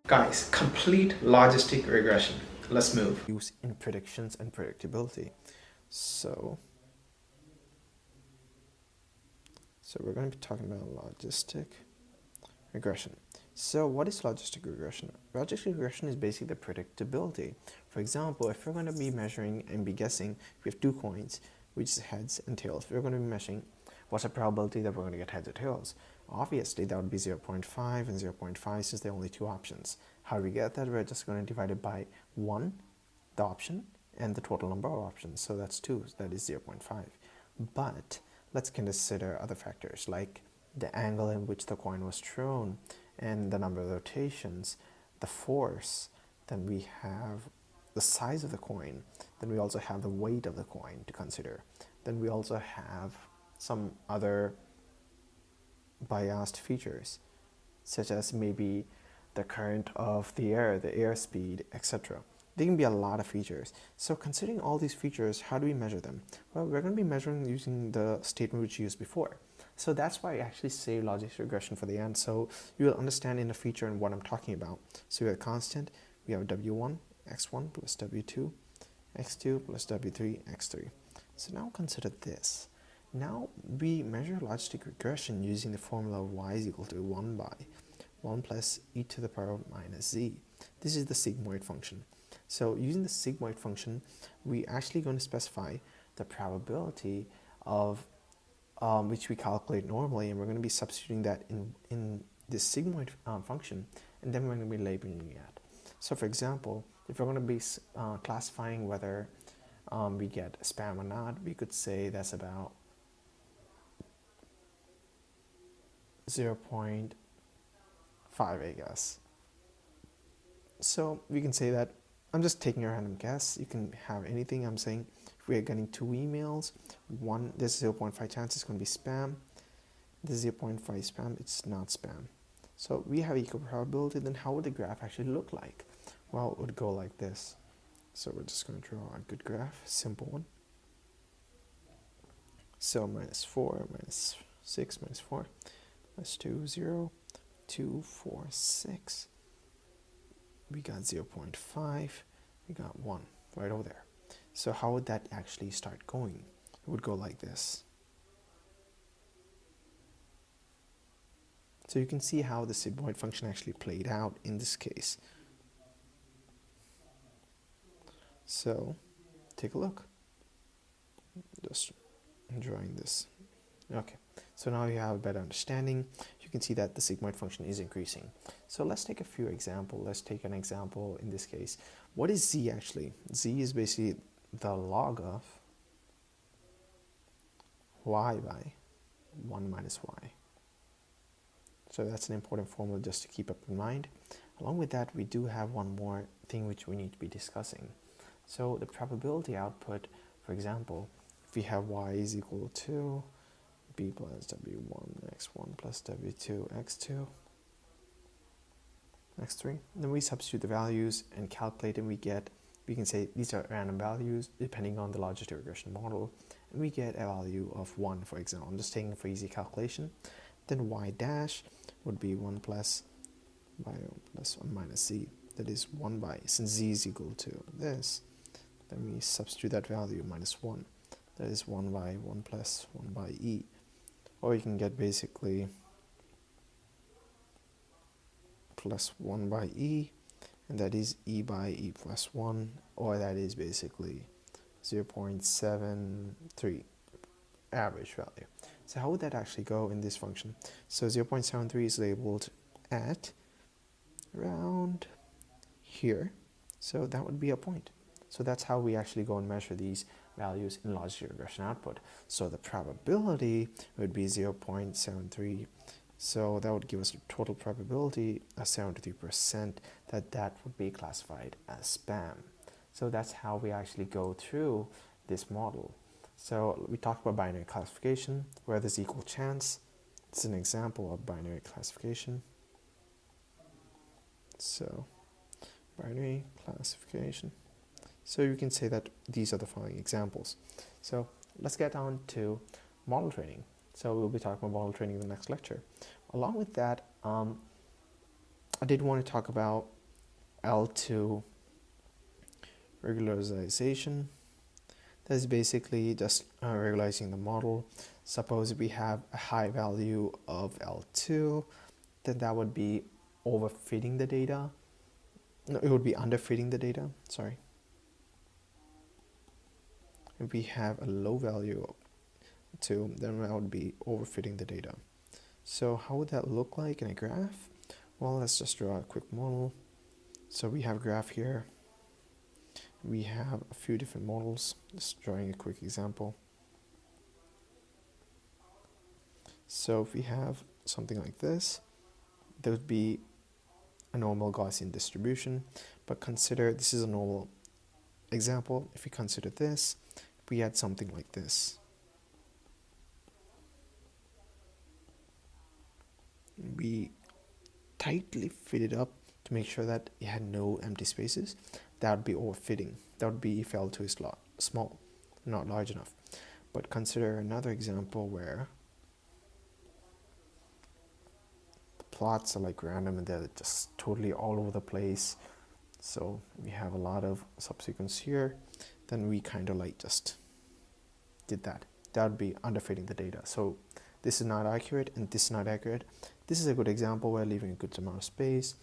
Guys, complete logistic regression. Let's move. Use in predictions and predictability. So we're going to be talking about logistic regression. So what is logistic regression? Logistic regression is basically the predictability. For example, if we're going to be measuring and be guessing, we have two coins, which is heads and tails. We're going to be measuring what's the probability that we're going to get heads or tails. Obviously, that would be 0.5 and 0.5 since there are only two options. How do we get that? We're just going to divide it by 1, the option, and the total number of options. So that's 2, so that is 0.5. But let's consider other factors like the angle in which the coin was thrown and the number of rotations, the force, then we have the size of the coin, then we also have the weight of the coin to consider. Then we also have some other biased features, such as maybe the current of the air, the airspeed, etc. There can be a lot of features. So considering all these features, how do we measure them? Well, we're going to be measuring using the statement which we used before. So that's why I actually say logistic regression for the end, so you will understand in the feature and what I'm talking about. So we have a constant, we have w1, x1 plus w2, x2 plus w3, x3. So now consider this. Now we measure logistic regression using the formula of y is equal to 1 by 1 plus e to the power minus z. This is the sigmoid function. So using the sigmoid function, we actually going to specify the probability of which we calculate normally, and we're going to be substituting that in this sigmoid function, and then we're going to be labeling it. So for example, if we're going to be classifying whether we get spam or not, we could say that's about 0.5, I guess. So we can say that, I'm just taking a random guess, you can have anything. I'm saying if we are getting 2 emails, one, there's 0.5 chance it's going to be spam, there's 0.5 spam, it's not spam. So we have equal probability. Then how would the graph actually look like? Well, it would go like this. So we're just going to draw a good graph, simple one. So minus 4, minus 6, minus 4, minus 2, 0, 2, 4, 6. We got 0.5, we got 1 right over there. So how would that actually start going? It would go like this. So you can see how the sigmoid function actually played out in this case. So take a look. Just drawing this. Okay, so now you have a better understanding. You can see that the sigmoid function is increasing. So let's take a few examples. Let's take an example in this case. What is z actually? Z is basically the log of y by 1 minus y. So that's an important formula just to keep up in mind. Along with that, we do have one more thing which we need to be discussing. So the probability output, for example, if we have y is equal to b plus w1 x1 plus w2 x2 x3, then we substitute the values and calculate, and we can say these are random values depending on the logistic regression model, and we get a value of 1, for example. I'm just taking for easy calculation. Then y dash would be 1 plus by 1 plus 1 minus z, that is 1 by, since z is equal to this, then we substitute that value minus 1, that is 1 by 1 plus 1 by e. Or you can get basically plus 1 by e, and that is e by e plus 1, or that is basically 0.73 average value. So how would that actually go in this function? So 0.73 is labeled at around here, so that would be a point. So that's how we actually go and measure these values in logistic regression output. So the probability would be 0.73. So that would give us a total probability of 73% that would be classified as spam. So that's how we actually go through this model. So we talked about binary classification, where there's equal chance. It's an example of binary classification. So binary classification. So you can say that these are the following examples. So let's get on to model training. So we'll be talking about model training in the next lecture. Along with that, I did want to talk about L2 regularization. That's basically just regularizing the model. Suppose we have a high value of L2, then that would be overfitting the data. No, it would be underfitting the data, sorry. If we have a low value of 2, then that would be overfitting the data. So how would that look like in a graph? Well, let's just draw a quick model. So we have a graph here. We have a few different models. Just drawing a quick example. So if we have something like this, there would be a normal Gaussian distribution, but consider this is a normal example. If we consider this, we had something like this. We tightly fit it up to make sure that it had no empty spaces. That would be overfitting. That would be if L2 is small, not large enough. But consider another example where the plots are like random and they're just totally all over the place. So we have a lot of subsequence here. Then we kind of like just did that. That would be underfitting the data. So this is not accurate and this is not accurate. This is a good example where leaving a good amount of space.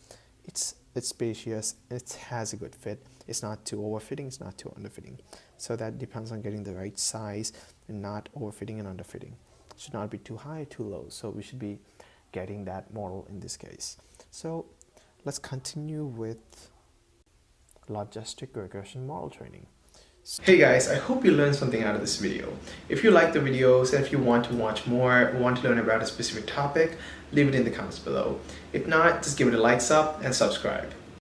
It's spacious, it has a good fit. It's not too overfitting, it's not too underfitting. So that depends on getting the right size and not overfitting and underfitting. It should not be too high, too low. So we should be getting that model in this case. So let's continue with logistic regression model training. Hey guys, I hope you learned something out of this video. If you like the videos and if you want to watch more or want to learn about a specific topic, leave it in the comments below. If not, just give it a thumbs up and subscribe.